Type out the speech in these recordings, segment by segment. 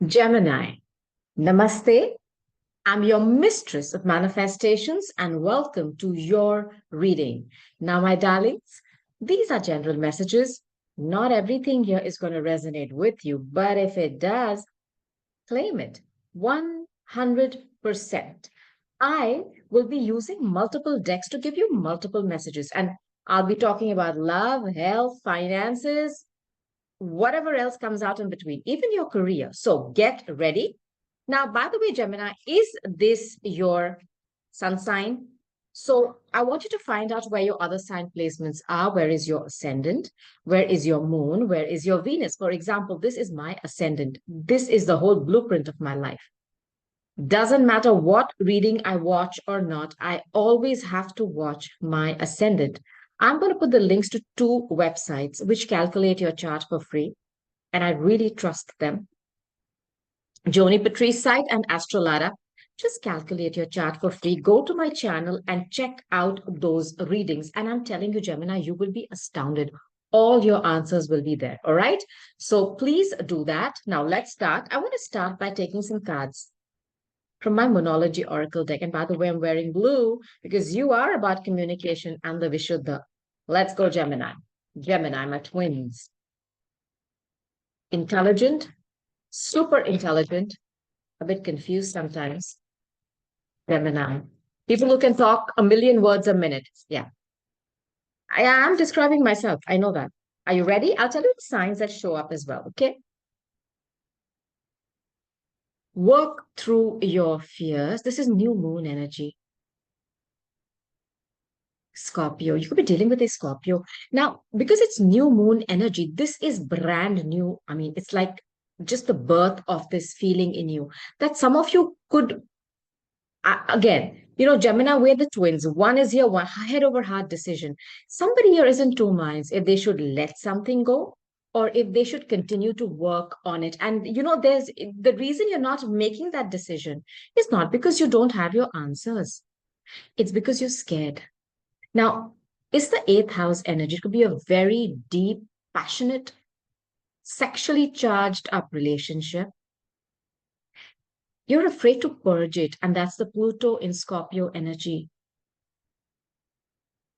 Gemini, Namaste. I'm your mistress of manifestations and welcome to your reading. Now, my darlings, these are general messages. Not everything here is going to resonate with you, but if it does, claim it 100%. I will be using multiple decks to give you multiple messages, and I'll be talking about love, health, finances, whatever else comes out in between, even your career. So get ready. Now, by the way, Gemini, is this your sun sign? So I want you to find out where your other sign placements are. Where is your ascendant? Where is your moon? Where is your Venus? For example, this is my ascendant. This is the whole blueprint of my life. Doesn't matter what reading I watch or not, I always have to watch my ascendant. I'm going to put the links to two websites which calculate your chart for free, and I really trust them. Joni Patrice site and Astrolada. Just calculate your chart for free. Go to my channel and check out those readings. And I'm telling you, Gemini, you will be astounded. All your answers will be there. All right. So please do that. Now let's start. I want to start by taking some cards from my Monology Oracle deck. And by the way, I'm wearing blue because you are about communication and the Vishuddha. Let's go, Gemini. Gemini, my twins. Intelligent, super intelligent, a bit confused sometimes. Gemini. People who can talk a million words a minute. Yeah. I am describing myself. I know that. Are you ready? I'll tell you the signs that show up as well. Okay. Work through your fears. This is new moon energy. Scorpio. You could be dealing with a Scorpio. Now, because it's new moon energy, this is brand new. I mean, it's like just the birth of this feeling in you that some of you could, again, Gemini, we're the twins. One is here, one head over heart decision. Somebody here is in two minds if they should let something go or if they should continue to work on it. And, there's the reason you're not making that decision is not because you don't have your answers, it's because you're scared. Now, it's the eighth house energy. It could be a very deep, passionate, sexually charged up relationship. You're afraid to purge it, and that's the Pluto in Scorpio energy.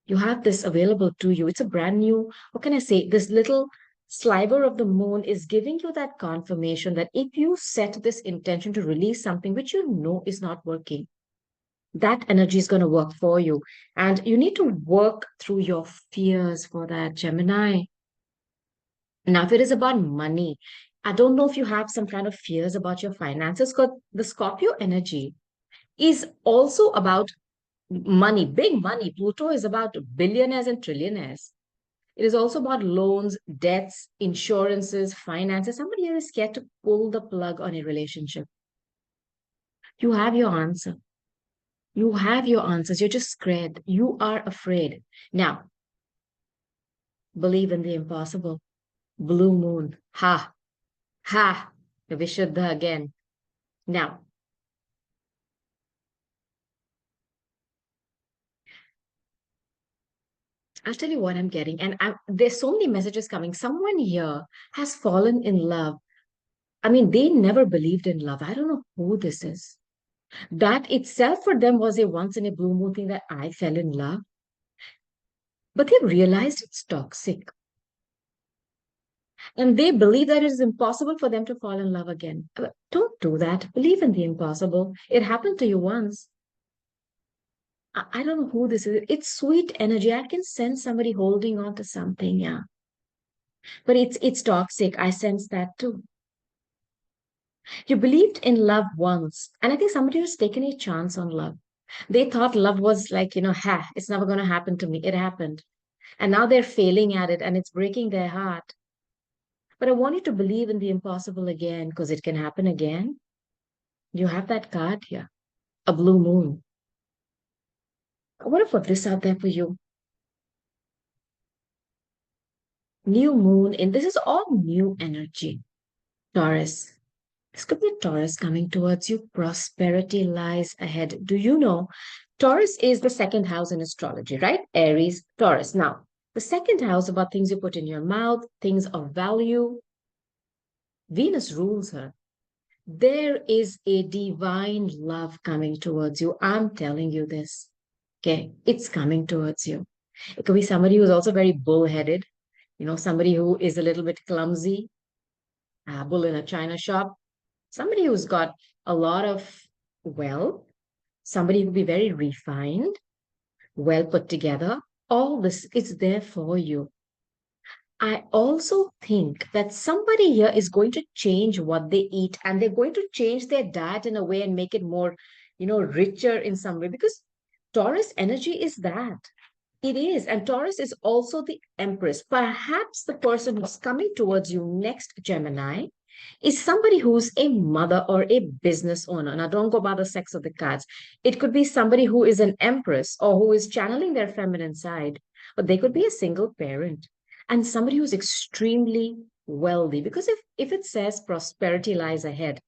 You have this available to you. It's a brand new, what can I say? This little sliver of the moon is giving you that confirmation that if you set this intention to release something which you know is not working, that energy is going to work for you. And you need to work through your fears for that, Gemini. Now, if it is about money, I don't know if you have some kind of fears about your finances, because the Scorpio energy is also about money, big money. Pluto is about billionaires and trillionaires. It is also about loans, debts, insurances, finances. Somebody here is scared to pull the plug on a relationship. You have your answer. You have your answers. You're just scared. You are afraid. Now, believe in the impossible. Blue moon. Ha, ha. Vishuddha again. Now, I'll tell you what I'm getting. And there's so many messages coming. Someone here has fallen in love. I mean, they never believed in love. I don't know who this is. That itself for them was a once in a blue moon thing that I fell in love. But they realized it's toxic. And they believe that it is impossible for them to fall in love again. Don't do that. Believe in the impossible. It happened to you once. I don't know who this is. It's sweet energy. I can sense somebody holding on to something, yeah. But it's toxic. I sense that too. You believed in love once, and I think somebody has taken a chance on love. They thought love was like, ha, it's never going to happen to me. It happened. And now they're failing at it and it's breaking their heart. But I want you to believe in the impossible again because it can happen again. You have that card here, a blue moon. I want to put this out there for you. New moon, and this is all new energy. Taurus. This could be a Taurus coming towards you. Prosperity lies ahead. Do you know Taurus is the second house in astrology, right? Aries, Taurus. Now, the second house about things you put in your mouth, things of value. Venus rules her. There is a divine love coming towards you. I'm telling you this. Okay. It's coming towards you. It could be somebody who's also very bullheaded, somebody who is a little bit clumsy, a bull in a china shop, somebody who's got a lot of wealth, somebody who'll be very refined, well put together. All this is there for you. I also think that somebody here is going to change what they eat and they're going to change their diet in a way and make it more, richer in some way because Taurus energy is that. It is. And Taurus is also the Empress. Perhaps the person who's coming towards you next, Gemini, is somebody who's a mother or a business owner. Now, don't go by the sex of the cards. It could be somebody who is an Empress or who is channeling their feminine side, but they could be a single parent and somebody who's extremely wealthy. Because if it says prosperity lies ahead,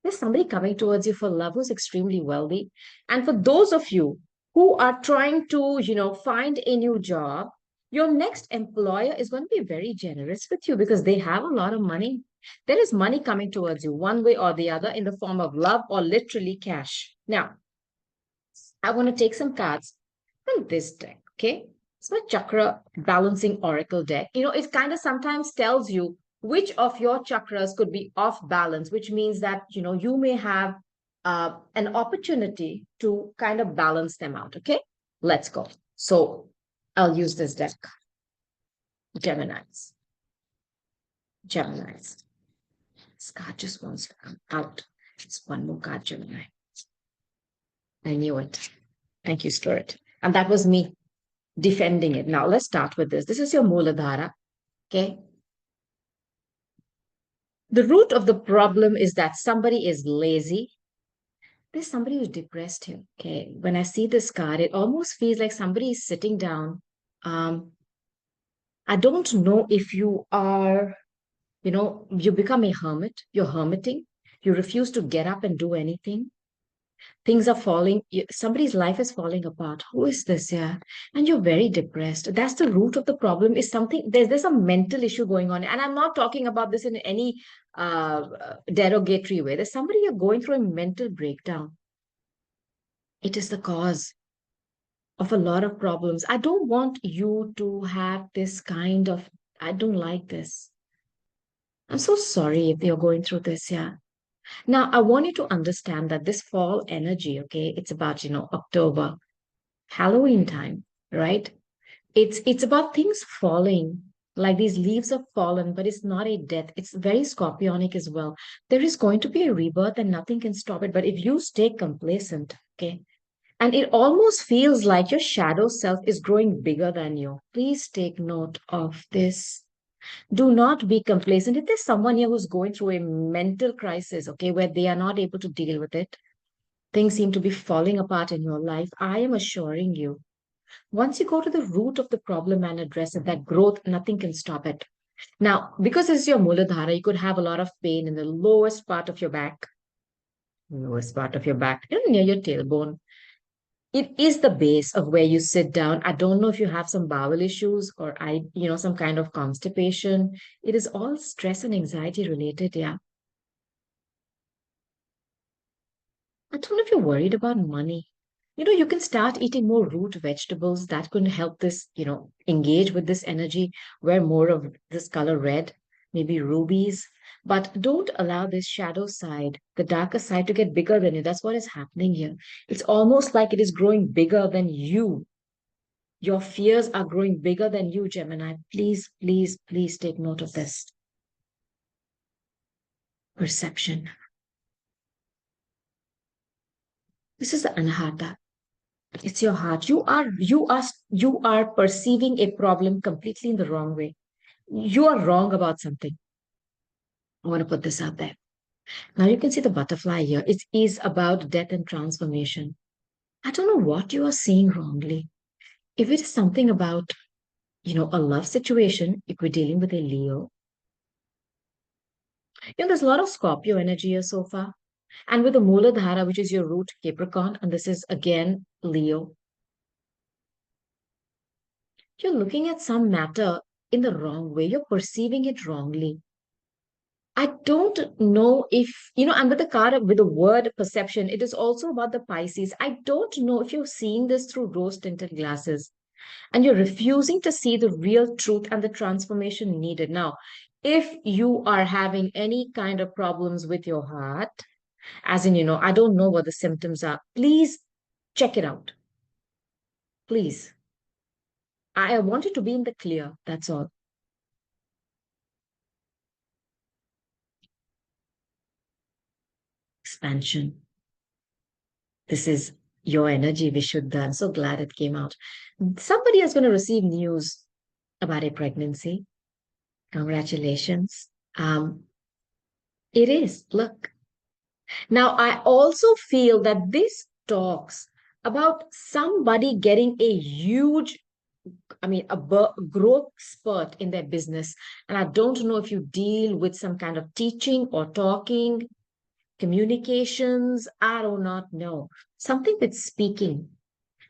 there's somebody coming towards you for love who's extremely wealthy. And for those of you who are trying to, find a new job, your next employer is going to be very generous with you because they have a lot of money. There is money coming towards you one way or the other in the form of love or literally cash. Now, I want to take some cards from this deck, okay? It's my chakra balancing oracle deck. It kind of sometimes tells you which of your chakras could be off balance, which means that, you may have an opportunity to kind of balance them out, okay? Let's go. So I'll use this deck. Geminis. Geminis. This card just wants to come out. It's one more card, Gemini. I knew it. Thank you, Spirit. And that was me defending it. Now let's start with this. This is your Muladhara. Okay. The root of the problem is that somebody is lazy. There's somebody who's depressed here. Okay. When I see this card, it almost feels like somebody is sitting down. Um, I don't know if you are, you become a hermit, you're hermiting, you refuse to get up and do anything. Things are falling, somebody's life is falling apart. Who is this? Yeah. And you're very depressed. That's the root of the problem is something, there's a mental issue going on. And I'm not talking about this in any derogatory way. There's somebody you're going through a mental breakdown. It is the cause of a lot of problems. I don't want you to have this kind of, I don't like this. I'm so sorry if you're going through this. Yeah. Now, I want you to understand that this fall energy, okay, it's about, October, Halloween time, right? It's about things falling. Like these leaves have fallen, but it's not a death. It's very scorpionic as well. There is going to be a rebirth and nothing can stop it. But if you stay complacent, okay, and it almost feels like your shadow self is growing bigger than you. Please take note of this. Do not be complacent. If there's someone here who's going through a mental crisis, okay, where they are not able to deal with it, things seem to be falling apart in your life, I am assuring you, once you go to the root of the problem and address it, that growth, nothing can stop it. Now, because this is your Muladhara, you could have a lot of pain in the lowest part of your back, near your tailbone. It is the base of where you sit down. I don't know if you have some bowel issues or some kind of constipation. It is all stress and anxiety related. Yeah. I don't know if you're worried about money. You can start eating more root vegetables that can help this, engage with this energy, wear more of this color red, maybe rubies. But don't allow this shadow side, the darker side, to get bigger than you. That's what is happening here. It's almost like it is growing bigger than you. Your fears are growing bigger than you, Gemini. Please, please, please take note of this. Perception. This is the Anahata. It's your heart. You are perceiving a problem completely in the wrong way. You are wrong about something. I want to put this out there. Now you can see the butterfly here. It is about death and transformation. I don't know what you are seeing wrongly. If it is something about, a love situation, if we're dealing with a Leo, there's a lot of Scorpio energy here so far. And with the Muladhara, which is your root Capricorn, and this is again Leo, you're looking at some matter in the wrong way. You're perceiving it wrongly. I don't know if, and with the card, with the word perception, it is also about the Pisces. I don't know if you're seeing this through rose tinted glasses and you're refusing to see the real truth and the transformation needed. Now, if you are having any kind of problems with your heart, as in, I don't know what the symptoms are, please check it out. Please. I want you to be in the clear. That's all. Expansion. This is your energy, Vishuddha. I'm so glad it came out. Somebody is going to receive news about a pregnancy. Congratulations. It is. Look. Now, I also feel that this talks about somebody getting a huge, growth spurt in their business. And I don't know if you deal with some kind of teaching or talking, communications. I do not know. Something with speaking.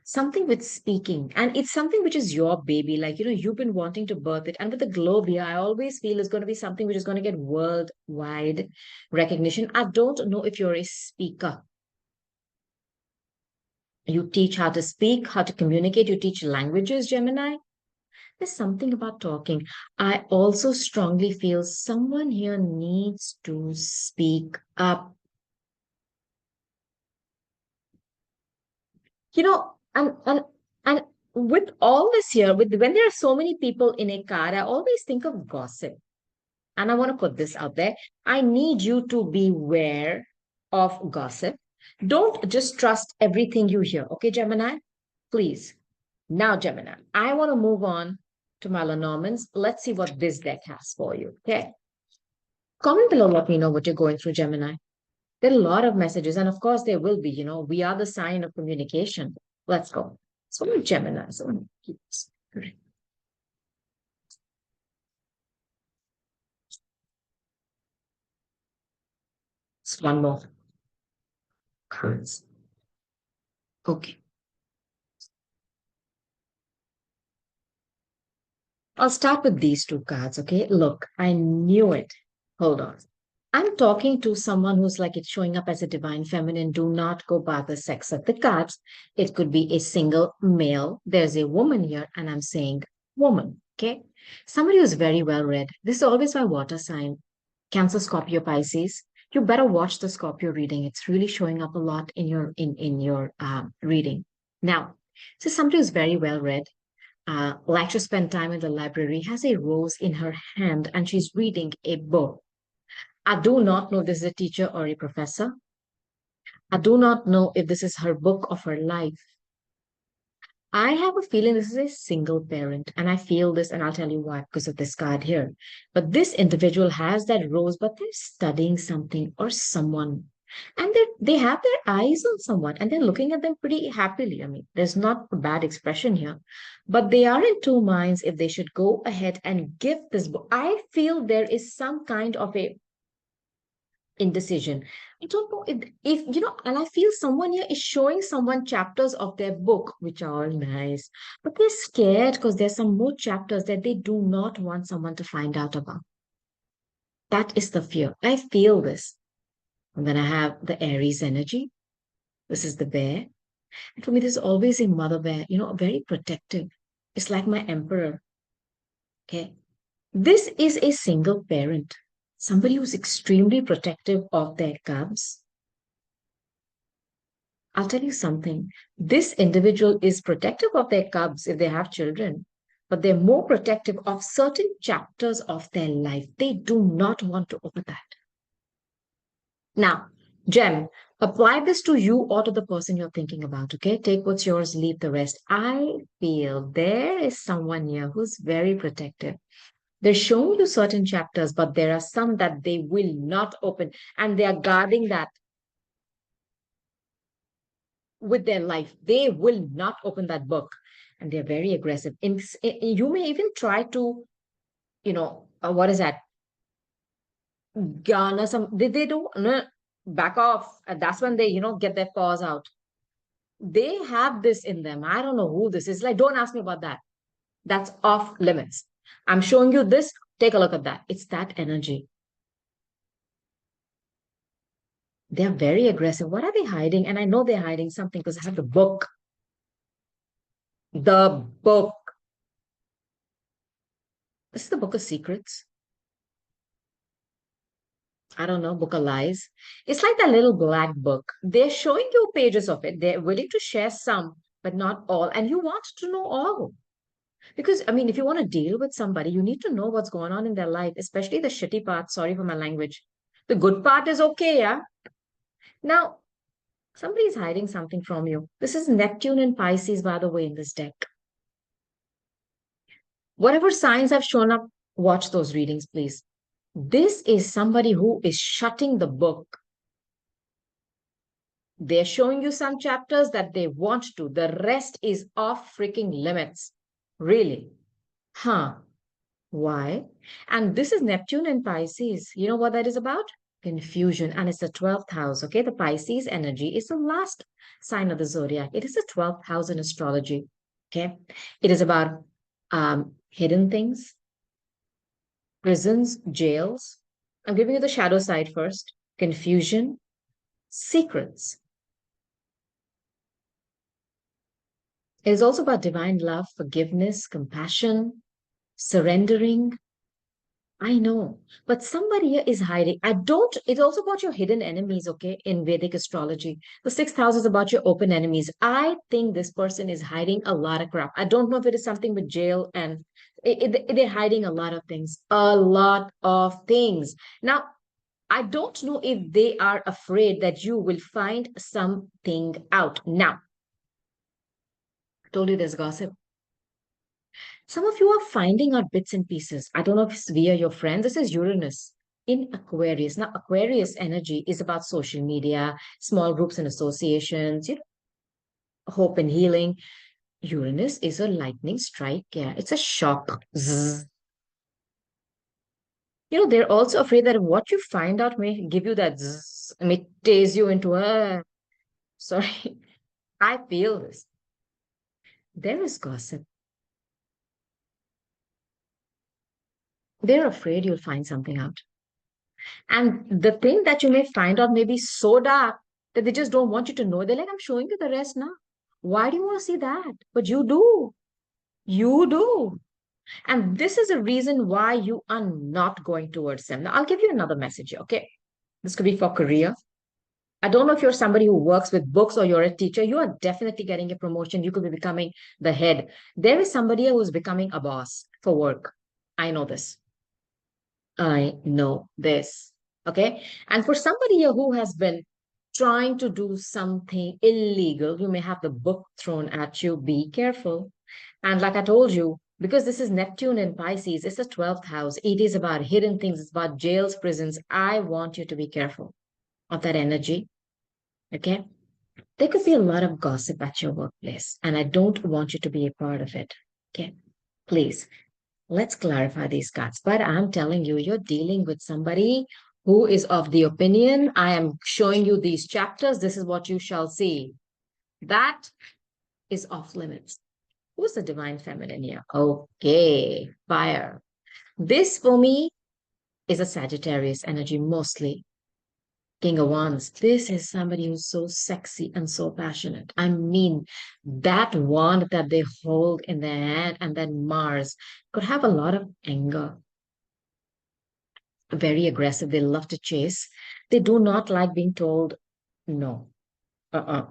Something with speaking. And it's something which is your baby. Like, you've been wanting to birth it. And with the globe here, I always feel it's going to be something which is going to get worldwide recognition. I don't know if you're a speaker. You teach how to speak, how to communicate. You teach languages, Gemini. There's something about talking. I also strongly feel someone here needs to speak up. And with all this here, with when there are so many people in a car, I always think of gossip. And I want to put this out there. I need you to beware of gossip. Don't just trust everything you hear. Okay, Gemini? Please. Now, Gemini, I want to move on to my Lenormands. Let's see what this deck has for you. Okay. Comment below, let me know what you're going through, Gemini. There are a lot of messages, and of course, there will be. We are the sign of communication. Let's go. So, Gemini. So, it's one more. Cards. Okay. I'll start with these two cards, okay? Look, I knew it. Hold on. I'm talking to someone who's like it's showing up as a divine feminine. Do not go by the sex of the cards. It could be a single male. There's a woman here, and I'm saying woman, okay? Somebody who's very well read. This is always my water sign. Cancer, Scorpio, Pisces. You better watch the Scorpio reading. It's really showing up a lot in your reading. Now, so somebody who's very well read likes to spend time in the library, has a rose in her hand, and she's reading a book. I do not know if this is a teacher or a professor. I do not know if this is her book of her life. I have a feeling this is a single parent, and I feel this, and I'll tell you why, because of this card here. But this individual has that rose, but they're studying something or someone. And they have their eyes on someone and they're looking at them pretty happily. I mean, there's not a bad expression here, but they are in two minds if they should go ahead and give this book. I feel there is some kind of a indecision. I don't know if and I feel someone here is showing someone chapters of their book, which are all nice, but they're scared because there's some more chapters that they do not want someone to find out about. That is the fear. I feel this. And then I have the Aries energy. This is the bear. And for me, there's always a mother bear, very protective. It's like my emperor. Okay. This is a single parent, somebody who's extremely protective of their cubs. I'll tell you something. This individual is protective of their cubs if they have children, but they're more protective of certain chapters of their life. They do not want to open that. Now, Jem, apply this to you or to the person you're thinking about, okay? Take what's yours, leave the rest. I feel there is someone here who's very protective. They're showing you certain chapters, but there are some that they will not open, and they are guarding that with their life. They will not open that book, and they're very aggressive. You may even try to, what is that? Garner some. They do no, back off. And that's when they, get their paws out. They have this in them. I don't know who this is. Like, don't ask me about that. That's off limits. I'm showing you this. Take a look at that. It's that energy. They're very aggressive. What are they hiding? And I know they're hiding something because I have the book. The book. This is the book of secrets. I don't know, book of lies. It's like that little black book. They're showing you pages of it. They're willing to share some, but not all. And you want to know all. Because, I mean, if you want to deal with somebody, you need to know what's going on in their life, especially the shitty part. Sorry for my language. The good part is okay, yeah? Now, somebody's hiding something from you. This is Neptune and Pisces, by the way, in this deck. Whatever signs have shown up, watch those readings, please. This is somebody who is shutting the book. They're showing you some chapters that they want to. The rest is off freaking limits. Really? Huh. Why? And this is Neptune and Pisces. You know what that is about? Confusion. And it's the 12th house. Okay. The Pisces energy is the last sign of the zodiac. It is the 12th house in astrology. Okay. It is about hidden things, prisons, jails. I'm giving you the shadow side first. Confusion, secrets. It is also about divine love, forgiveness, compassion, surrendering. I know, but somebody here is hiding. I don't, it's also about your hidden enemies, okay, in Vedic astrology. The sixth house is about your open enemies. I think this person is hiding a lot of crap. I don't know if it is something with jail and they're hiding a lot of things, a lot of things. Now, I don't know if they are afraid that you will find something out. Now, I told you there's gossip. Some of you are finding out bits and pieces. I don't know if it's via your friends. This is Uranus in Aquarius. Now, Aquarius energy is about social media, small groups and associations, hope and healing. Uranus is a lightning strike. Yeah, it's a shock. Zzz. They're also afraid that what you find out may give you that zzz, may tase you into a. Sorry, I feel this. There is gossip. They're afraid you'll find something out. And the thing that you may find out may be so dark that they just don't want you to know. They're like, I'm showing you the rest now. Why do you want to see that? But you do. You do. And this is a reason why you are not going towards them. Now, I'll give you another message here, okay? This could be for career. I don't know if you're somebody who works with books or you're a teacher. You are definitely getting a promotion. You could be becoming the head. There is somebody who's becoming a boss for work. I know this. I know this. Okay. And for somebody here who has been trying to do something illegal, you may have the book thrown at you. Be careful. And like I told you, because this is Neptune in Pisces, it's the 12th house. It is about hidden things, it's about jails, prisons. I want you to be careful of that energy. Okay. There could be a lot of gossip at your workplace, and I don't want you to be a part of it. Okay. Please. Let's clarify these cards. But I'm telling you, you're dealing with somebody who is of the opinion. I am showing you these chapters. This is what you shall see. That is off limits. Who's the divine feminine here? Okay, fire. This for me is a Sagittarius energy mostly. King of Wands. This is somebody who's so sexy and so passionate. I mean, that wand that they hold in their hand and then Mars could have a lot of anger, very aggressive. They love to chase. They do not like being told no. Uh-uh.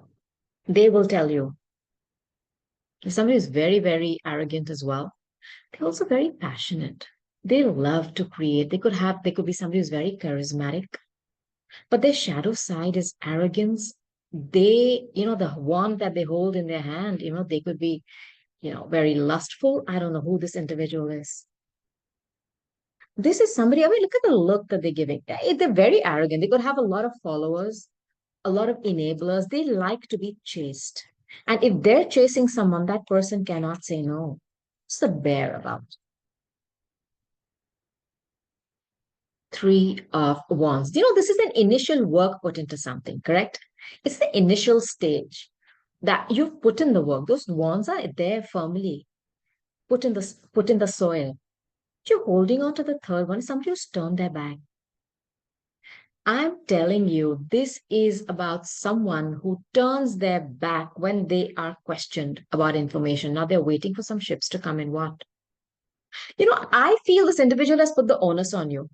They will tell you. If somebody is very, very arrogant as well, they're also very passionate. They love to create. They could be somebody who's very charismatic, but their shadow side is arrogance. The wand that they hold in their hand, they could be, very lustful. I don't know who this individual is. This is somebody, I mean, look at the look that they're giving. They're very arrogant. They could have a lot of followers, a lot of enablers. They like to be chased. And if they're chasing someone, that person cannot say no. What's the bear about? Three of Wands. This is an initial work put into something, correct? It's the initial stage that you've put in the work. Those wands are there firmly, put in the soil. You're holding on to the third one. Somebody who's turned their back. I'm telling you, this is about someone who turns their back when they are questioned about information. Now they're waiting for some ships to come in. What? I feel this individual has put the onus on you.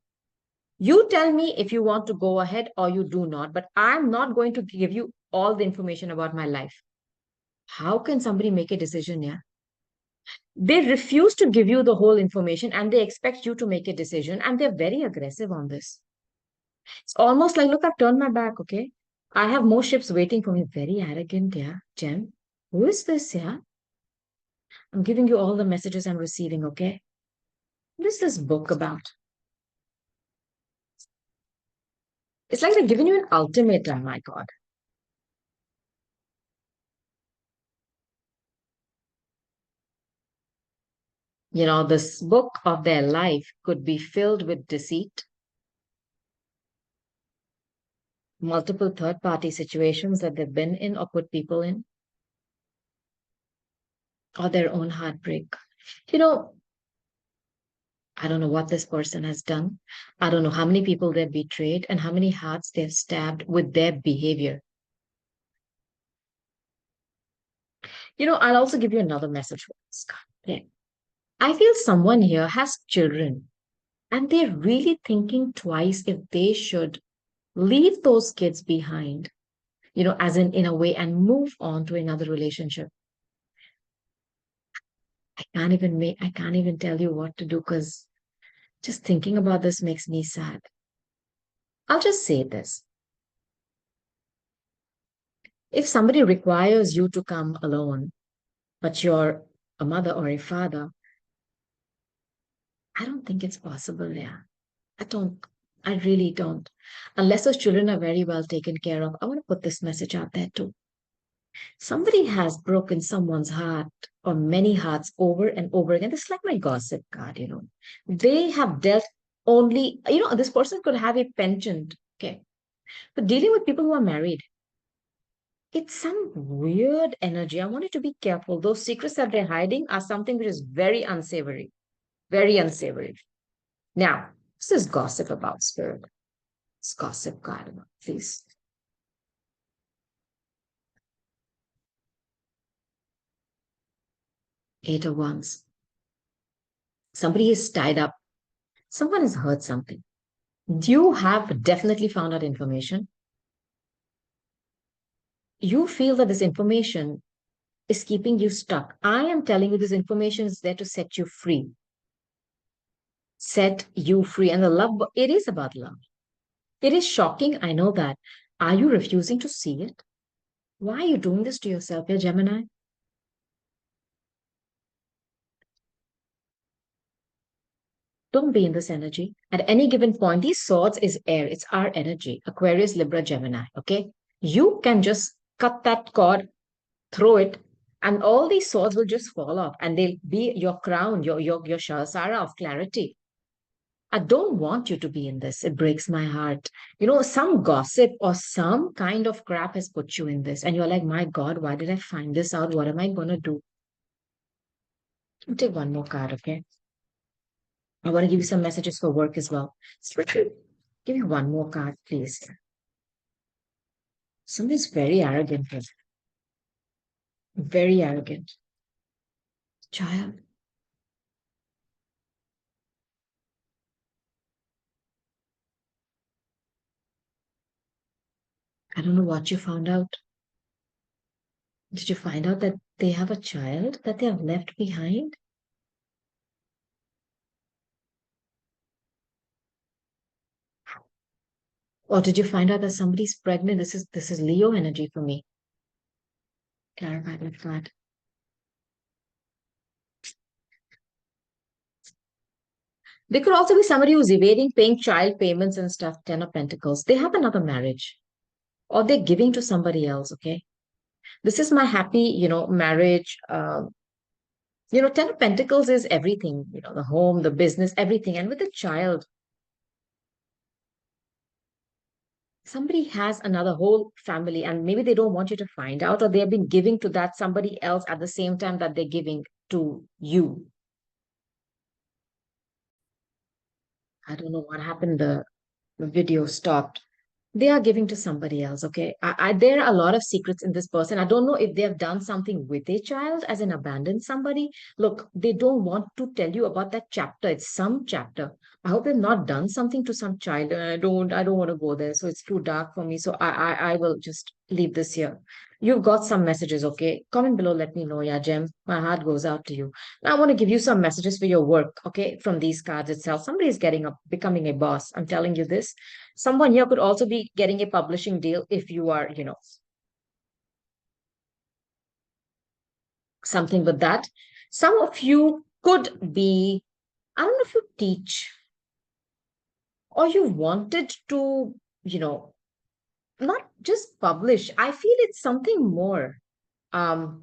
You tell me if you want to go ahead or you do not, but I'm not going to give you all the information about my life. How can somebody make a decision? Yeah. They refuse to give you the whole information and they expect you to make a decision, and they're very aggressive on this. It's almost like, look, I've turned my back, okay? I have more ships waiting for me. Very arrogant, yeah, Jem. Who is this, yeah? I'm giving you all the messages I'm receiving, okay? What is this book about? It's like they're giving you an ultimatum, my God. This book of their life could be filled with deceit, multiple third party situations that they've been in or put people in, or their own heartbreak. You know, I don't know what this person has done. I don't know how many people they've betrayed and how many hearts they've stabbed with their behavior. I'll also give you another message. Scott. Yeah. I feel someone here has children and they're really thinking twice if they should leave those kids behind, as in a way, and move on to another relationship. I can't even tell you what to do because just thinking about this makes me sad. I'll just say this. If somebody requires you to come alone, but you're a mother or a father, I don't think it's possible. Yeah. I don't. I really don't. Unless those children are very well taken care of. I want to put this message out there too. Somebody has broken someone's heart or many hearts over and over again. This is like my gossip card. They have dealt only, this person could have a penchant. Okay. But dealing with people who are married, it's some weird energy. I want you to be careful. Those secrets that they're hiding are something which is very unsavory. Very unsavory. Now, this is gossip about spirit. It's gossip card, please. Eight of Wands. Somebody is tied up. Someone has heard something. You have definitely found out information. You feel that this information is keeping you stuck. I am telling you this information is there to set you free. Set you free. And the love, it is about love. It is shocking. I know that. Are you refusing to see it? Why are you doing this to yourself, yeah, Gemini? Don't be in this energy. At any given point, these swords is air. It's our energy. Aquarius, Libra, Gemini. Okay. You can just cut that cord, throw it, and all these swords will just fall off and they'll be your crown, your Shahsara of clarity. I don't want you to be in this. It breaks my heart. Some gossip or some kind of crap has put you in this. And you're like, my God, why did I find this out? What am I going to do? I'll take one more card, okay? I want to give you some messages for work as well. Spirit, give me one more card, please. Somebody's very arrogant here. Very arrogant. Child, I don't know what you found out. Did you find out that they have a child that they have left behind? Or did you find out that somebody's pregnant? This is Leo energy for me. Clarify that card. There could also be somebody who's evading paying child payments and stuff, Ten of Pentacles. They have another marriage. Or they're giving to somebody else, okay? This is my happy, marriage. Ten of Pentacles is everything, the home, the business, everything. And with a child, somebody has another whole family and maybe they don't want you to find out, or they have been giving to that somebody else at the same time that they're giving to you. I don't know what happened. The video stopped. they are giving to somebody else. Okay, there are a lot of secrets in this person. I don't know if they have done something with a child, as in abandoned somebody. Look, they don't want to tell you about that chapter. It's some chapter. I hope they've not done something to some child. I don't want to go there, so it's too dark for me, so I will just leave this here. You've got some messages. Okay, comment below, let me know. Yeah, Jem, my heart goes out to you. Now I want to give you some messages for your work. Okay, from these cards itself, somebody is getting up, becoming a boss. I'm telling you this. Someone here could also be getting a publishing deal if you are, something with that. Some of you could be, I don't know if you teach or you wanted to, you know, not just publish. I feel it's something more. Um,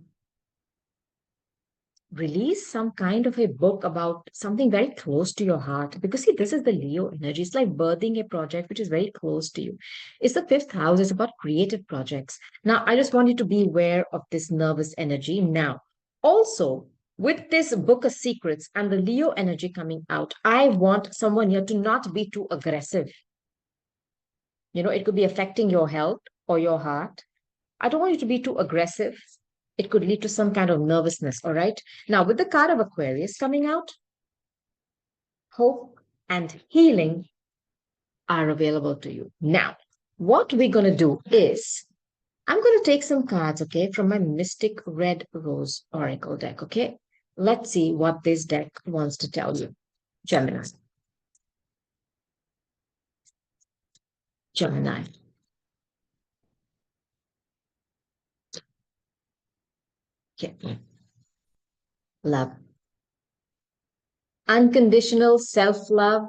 Release some kind of a book about something very close to your heart, because see, this is the Leo energy. It's like birthing a project which is very close to you. It's the fifth house. It's about creative projects. Now I just want you to be aware of this nervous energy. Now also, with this book of secrets and the Leo energy coming out, I want someone here to not be too aggressive. It could be affecting your health or your heart. I don't want you to be too aggressive. It could lead to some kind of nervousness. All right. Now, with the card of Aquarius coming out, hope and healing are available to you. Now, what we're going to do is I'm going to take some cards, okay, from my Mystic Red Rose Oracle deck, okay? Let's see what this deck wants to tell you. Gemini. Gemini. Okay. Love. Unconditional self love.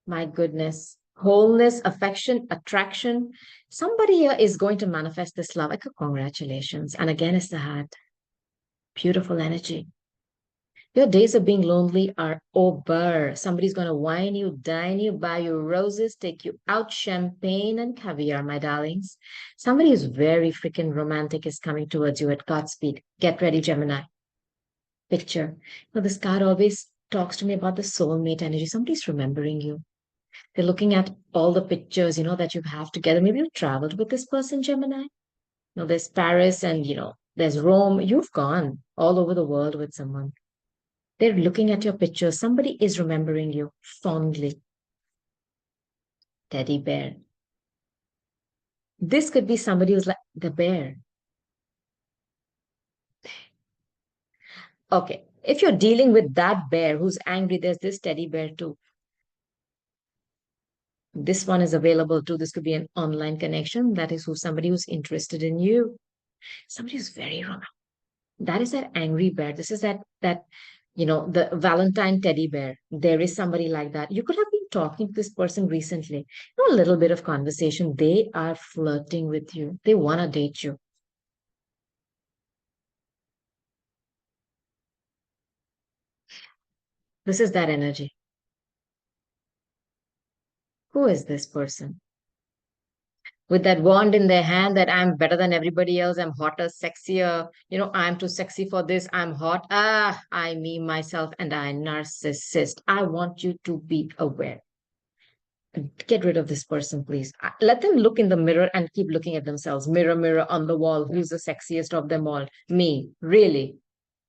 My goodness. Wholeness, affection, attraction. Somebody here is going to manifest this love. Like, congratulations. And again, it's the heart. Beautiful energy. Your days of being lonely are over. Somebody's going to wine you, dine you, buy you roses, take you out, champagne and caviar, my darlings. Somebody who's very freaking romantic is coming towards you at Godspeed. Get ready, Gemini. Picture. This card always talks to me about the soulmate energy. Somebody's remembering you. They're looking at all the pictures, that you have together. Maybe you traveled with this person, Gemini. There's Paris and, there's Rome. You've gone all over the world with someone. They're looking at your pictures. Somebody is remembering you fondly. Teddy bear. This could be somebody who's like the bear. Okay. If you're dealing with that bear who's angry, there's this teddy bear too. This one is available too. This could be an online connection. That is who somebody who's interested in you. Somebody who's very romantic. That is that angry bear. This is that the Valentine teddy bear. There is somebody like that. You could have been talking to this person recently. A little bit of conversation. They are flirting with you. They want to date you. This is that energy. Who is this person? With that wand in their hand, that I'm better than everybody else, I'm hotter, sexier, I'm too sexy for this, I'm hot. I, me, myself, and I, narcissist. I want you to be aware. Get rid of this person, please. Let them look in the mirror and keep looking at themselves. Mirror, mirror on the wall. Who's the sexiest of them all? Me. Really?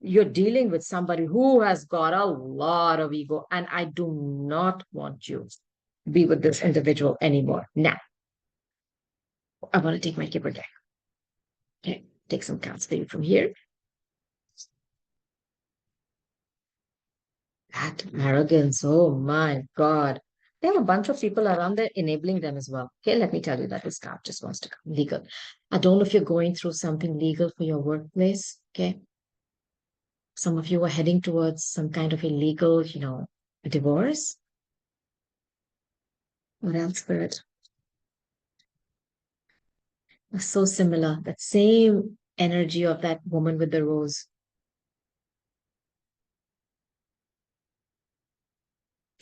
You're dealing with somebody who has got a lot of ego, and I do not want you to be with this individual anymore. Now, I want to take my keyboard deck. Okay, take some cards for you from here. That arrogance. Oh my God. They have a bunch of people around there enabling them as well. Okay, let me tell you that this card just wants to come legal. I don't know if you're going through something legal for your workplace. Okay. Some of you are heading towards some kind of a legal, divorce. What else, Spirit? So similar. That same energy of that woman with the rose.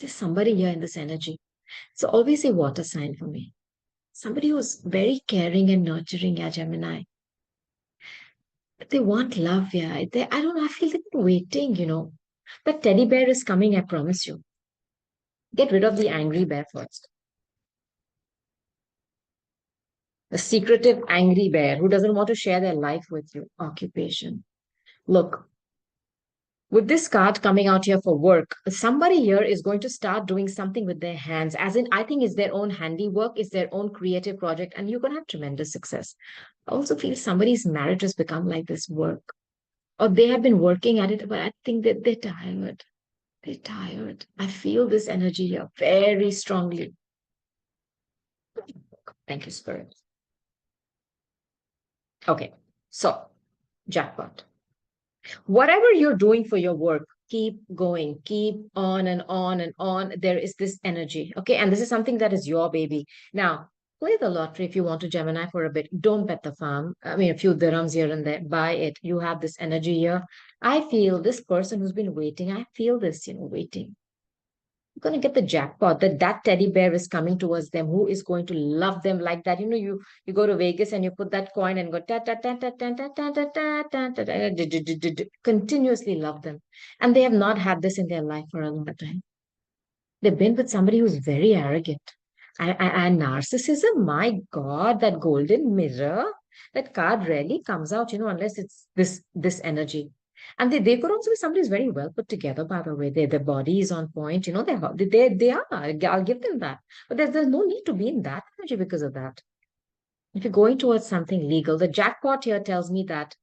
There's somebody here in this energy. So always a water sign for me. Somebody who's very caring and nurturing, yeah, Gemini. They want love, yeah. I don't know. I feel like they're waiting, That teddy bear is coming, I promise you. Get rid of the angry bear first. The secretive, angry bear who doesn't want to share their life with you. Occupation. Look, with this card coming out here for work, somebody here is going to start doing something with their hands. As in, I think it's their own handiwork, it's their own creative project, and you're going to have tremendous success. I also feel somebody's marriage has become like this work, or they have been working at it, but I think that they're tired. They're tired. I feel this energy here very strongly. Thank you, Spirit. Okay, so jackpot. Whatever you're doing for your work, keep going, keep on and on and on. There is this energy. Okay. And this is something that is your baby. Now, play the lottery if you want to Gemini for a bit. Don't bet the farm. I mean, a few dirhams here and there. Buy it. You have this energy here. I feel this person who's been waiting. I feel this, waiting going to get the jackpot that teddy bear is coming towards them who is going to love them like that. You go to Vegas and you put that coin and go ta ta ta ta ta ta ta ta ta ta ta continuously love them, and they have not had this in their life for a long time. They've been with somebody who's very arrogant. And narcissism, my God, that golden mirror, that card rarely comes out, unless it's this energy. And they could also be somebody who's very well put together, by the way. Their body is on point, they are. I'll give them that. But there's no need to be in that energy because of that. If you're going towards something legal, the jackpot here tells me that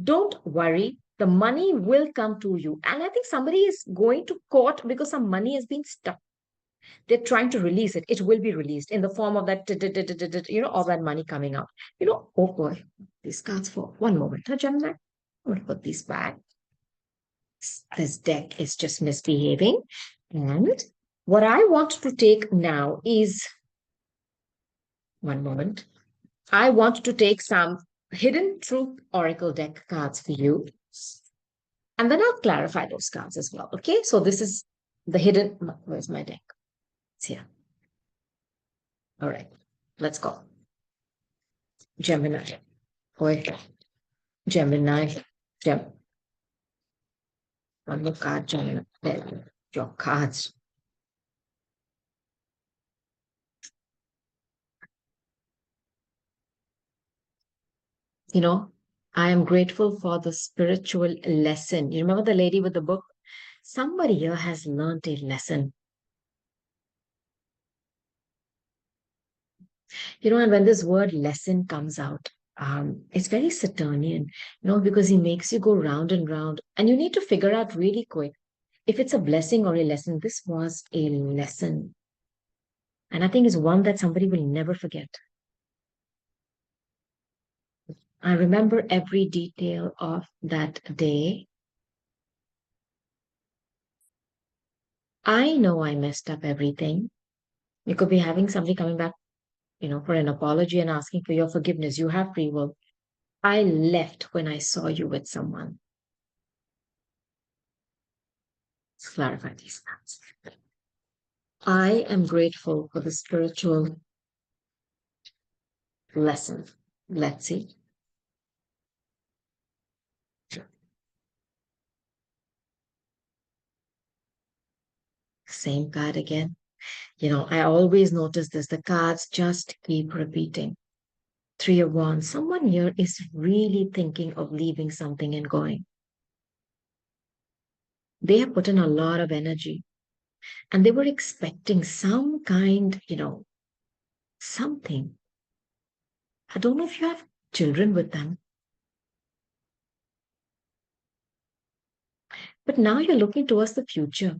don't worry, the money will come to you. And I think somebody is going to court because some money has been stuck. They're trying to release it. It will be released in the form of that, all that money coming out. Oh boy, these cards for one moment. Huh, Gemini? I'm going to put these back. This deck is just misbehaving. And what I want to take now is one moment. I want to take some hidden truth oracle deck cards for you. And then I'll clarify those cards as well. Okay. So this is the hidden. Where's my deck? It's here. All right. Let's go. Gemini. Boy. Gemini. One more card, Gemini. Your cards. I am grateful for the spiritual lesson. You remember the lady with the book? Somebody here has learned a lesson. And when this word lesson comes out, it's very Saturnian, because he makes you go round and round, and you need to figure out really quick if it's a blessing or a lesson. This was a lesson. And I think it's one that somebody will never forget. I remember every detail of that day. I know I messed up everything. You could be having somebody coming back, for an apology and asking for your forgiveness. You have free will. I left when I saw you with someone. Let's clarify these things. I am grateful for the spiritual lesson. Let's see. Same card again. I always notice this. The cards just keep repeating. Three of Wands. Someone here is really thinking of leaving something and going. They have put in a lot of energy and they were expecting some kind, something. I don't know if you have children with them, but now you're looking towards the future.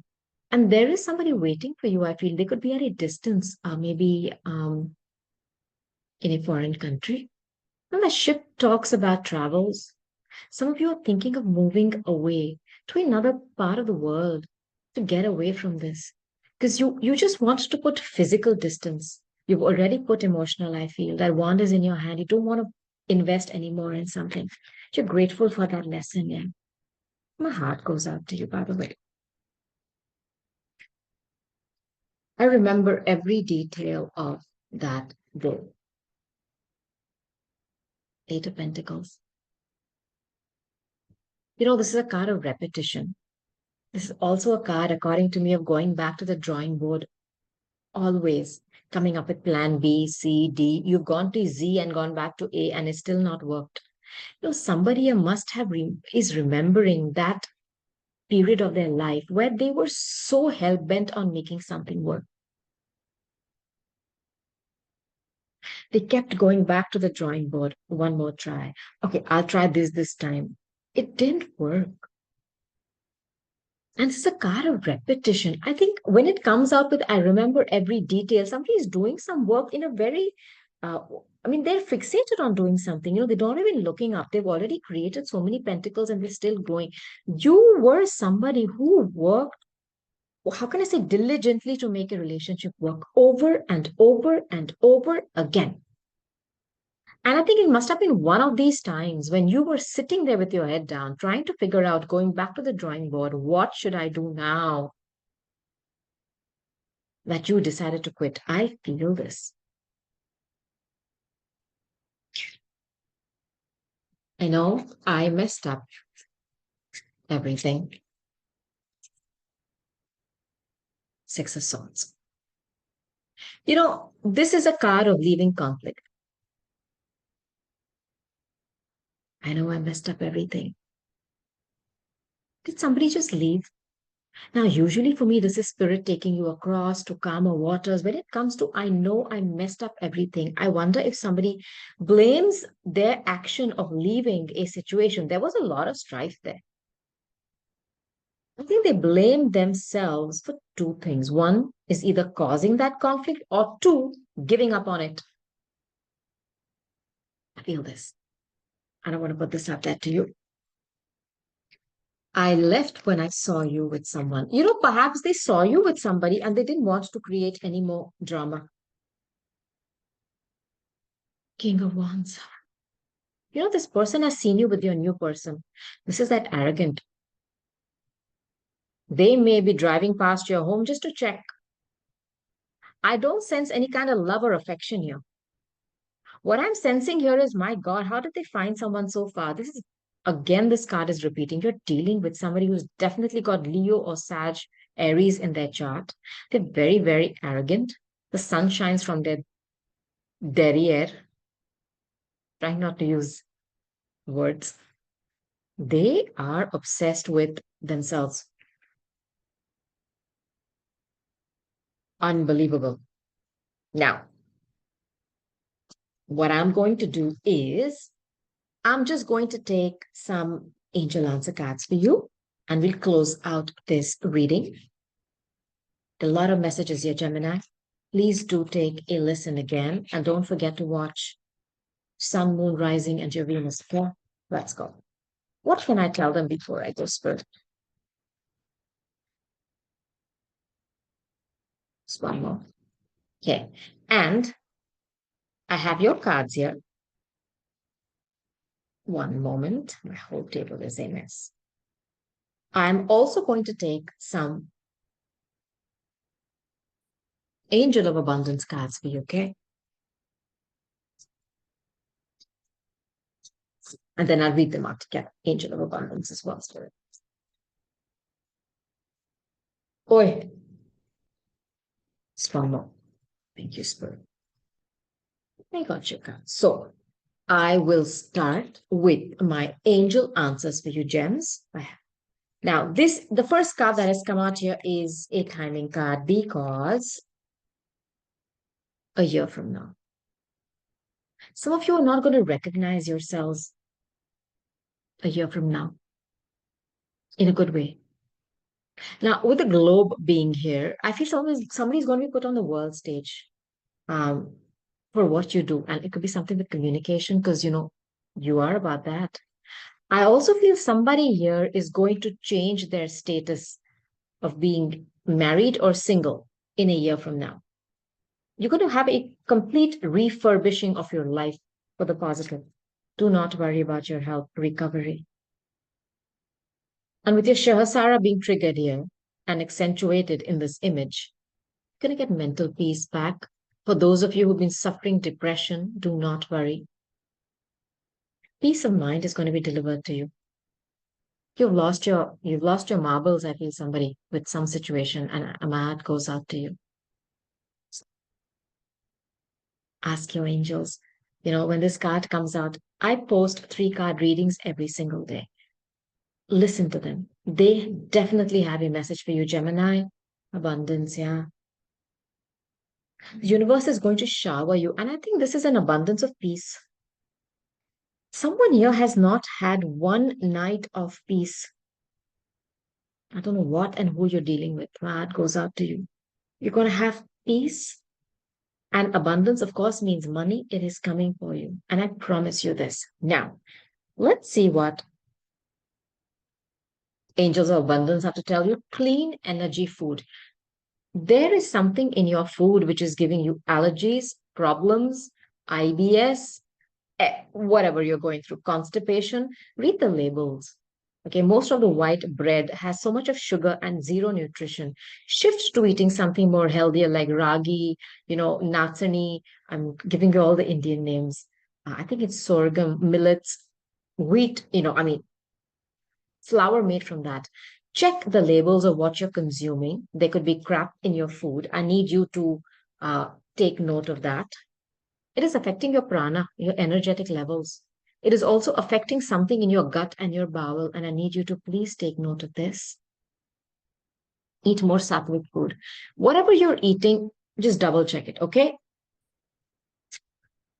And there is somebody waiting for you, I feel. They could be at a distance, maybe in a foreign country. And the ship talks about travels. Some of you are thinking of moving away to another part of the world to get away from this. Because you just want to put physical distance. You've already put emotional, I feel. That wand is in your hand. You don't want to invest anymore in something. You're grateful for that lesson, yeah. My heart goes out to you, by the way. I remember every detail of that day. Eight of Pentacles. This is a card of repetition. This is also a card, according to me, of going back to the drawing board always. coming up with plan B, C, D. You've gone to Z and gone back to A and it's still not worked. Somebody must have is remembering that period of their life where they were so hell bent on making something work. They kept going back to the drawing board. One more try. Okay, I'll try this time. It didn't work. And it's a card of repetition. I think when it comes out with, I remember every detail, somebody is doing some work in a very, uh, I mean, they're fixated on doing something. They're not even looking up. They've already created so many pentacles and they're still growing. You were somebody who worked, how can I say, diligently to make a relationship work over and over and over again. And I think it must have been one of these times when you were sitting there with your head down, trying to figure out, going back to the drawing board, what should I do now? That you decided to quit. I feel this. I know I messed up everything. Six of Swords. This is a card of leaving conflict. I know I messed up everything. Did somebody just leave? Now, usually for me, this is spirit taking you across to calmer waters. When it comes to, I know I messed up everything, I wonder if somebody blames their action of leaving a situation. There was a lot of strife there. I think they blame themselves for two things. One is either causing that conflict or two, giving up on it. I feel this. I don't want to put this out there to you. I left when I saw you with someone. Perhaps they saw you with somebody and they didn't want to create any more drama. King of Wands. This person has seen you with your new person. This is that arrogant. They may be driving past your home just to check. I don't sense any kind of love or affection here. What I'm sensing here is, my God, how did they find someone so far? Again, this card is repeating. You're dealing with somebody who's definitely got Leo or Sag, Aries in their chart. They're very, very arrogant. The sun shines from their derriere. Trying not to use words. They are obsessed with themselves. Unbelievable. Now, what I'm going to do is I'm just going to take some angel answer cards for you and we'll close out this reading. A lot of messages here, Gemini. Please do take a listen again and don't forget to watch Sun, Moon, Rising, and your Venus. Okay, let's go. What can I tell them before I go, Spirit? Just one more. Okay, and I have your cards here. One moment. My whole table is a mess. I'm also going to take some Angel of Abundance cards for you, okay? And then I'll read them out together. Angel of Abundance as well, Spirit. Oi. Strong more. Thank you, Spirit. I got your cards. So I will start with my angel answers for you, gems. Now, the first card that has come out here is a timing card because a year from now, some of you are not going to recognize yourselves a year from now in a good way. Now, with the globe being here, I feel somebody's going to be put on the world stage um, for what you do. And it could be something with communication because, you are about that. I also feel somebody here is going to change their status of being married or single in a year from now. You're going to have a complete refurbishing of your life for the positive. Do not worry about your health recovery. And with your Shahasara being triggered here and accentuated in this image, you're going to get mental peace back. For those of you who've been suffering depression, do not worry. Peace of mind is going to be delivered to you. You've lost your marbles, I feel, somebody with some situation, and a heart goes out to you. Ask your angels. When this card comes out, I post 3 card readings every single day. Listen to them. They definitely have a message for you, Gemini. Abundance, yeah. The universe is going to shower you. And I think this is an abundance of peace. Someone here has not had one night of peace. I don't know what and who you're dealing with. My heart goes out to you. You're going to have peace and abundance, of course, means money. It is coming for you. And I promise you this. Now, let's see what angels of abundance have to tell you. Clean energy food. There is something in your food which is giving you allergies, problems, IBS, whatever you're going through, constipation. Read the labels. Okay, most of the white bread has so much of sugar and zero nutrition. Shift to eating something more healthier like ragi, natsani. I'm giving you all the Indian names. I think it's sorghum, millets, wheat, flour made from that. Check the labels of what you're consuming. There could be crap in your food. I need you to take note of that. It is affecting your prana, your energetic levels. It is also affecting something in your gut and your bowel. And I need you to please take note of this. Eat more sattvic food. Whatever you're eating, just double check it, okay?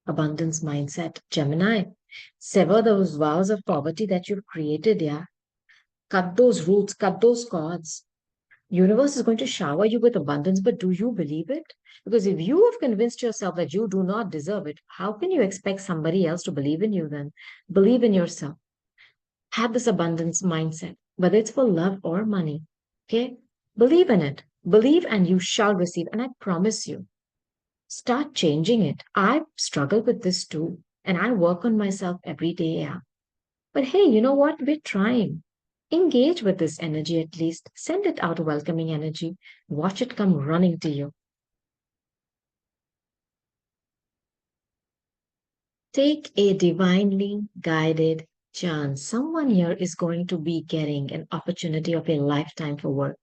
Abundance mindset, Gemini. Sever those vows of poverty that you've created, yeah. Cut those roots, cut those cords. Universe is going to shower you with abundance, but do you believe it? Because if you have convinced yourself that you do not deserve it, how can you expect somebody else to believe in you then? Believe in yourself. Have this abundance mindset, whether it's for love or money. Okay? Believe in it. Believe and you shall receive. And I promise you, start changing it. I struggle with this too. And I work on myself every day. Yeah. But hey, you know what? We're trying. Engage with this energy at least. Send it out welcoming energy. Watch it come running to you. Take a divinely guided chance. Someone here is going to be getting an opportunity of a lifetime for work.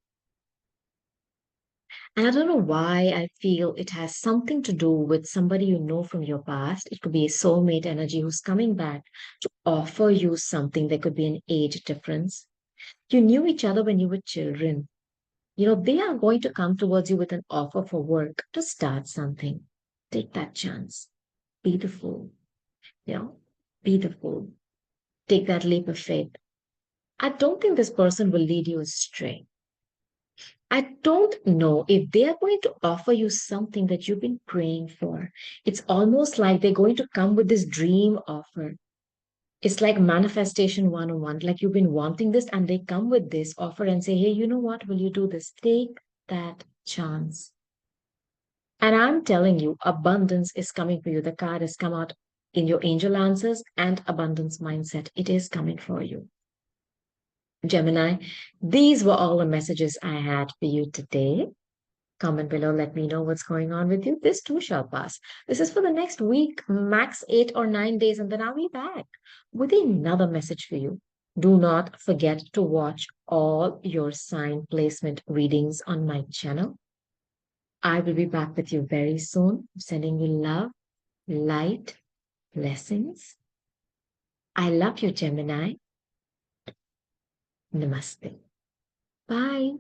And I don't know why I feel it has something to do with somebody you know from your past. It could be a soulmate energy who's coming back to offer you something. There could be an age difference. You knew each other when you were children. They are going to come towards you with an offer for work to start something. Take that chance. Be the fool. You know, be the fool. Take that leap of faith. I don't think this person will lead you astray. I don't know if they are going to offer you something that you've been praying for. It's almost like they're going to come with this dream offer. It's like manifestation 101. Like you've been wanting this, and they come with this offer and say, hey, you know what? Will you do this? Take that chance. And I'm telling you, abundance is coming for you. The card has come out in your angel answers and abundance mindset. It is coming for you. Gemini, these were all the messages I had for you today. Comment below, let me know what's going on with you. This too shall pass. This is for the next week, max 8 or 9 days, and then I'll be back with another message for you. Do not forget to watch all your sign placement readings on my channel. I will be back with you very soon. I'm sending you love, light, blessings. I love you, Gemini. Namaste. Bye.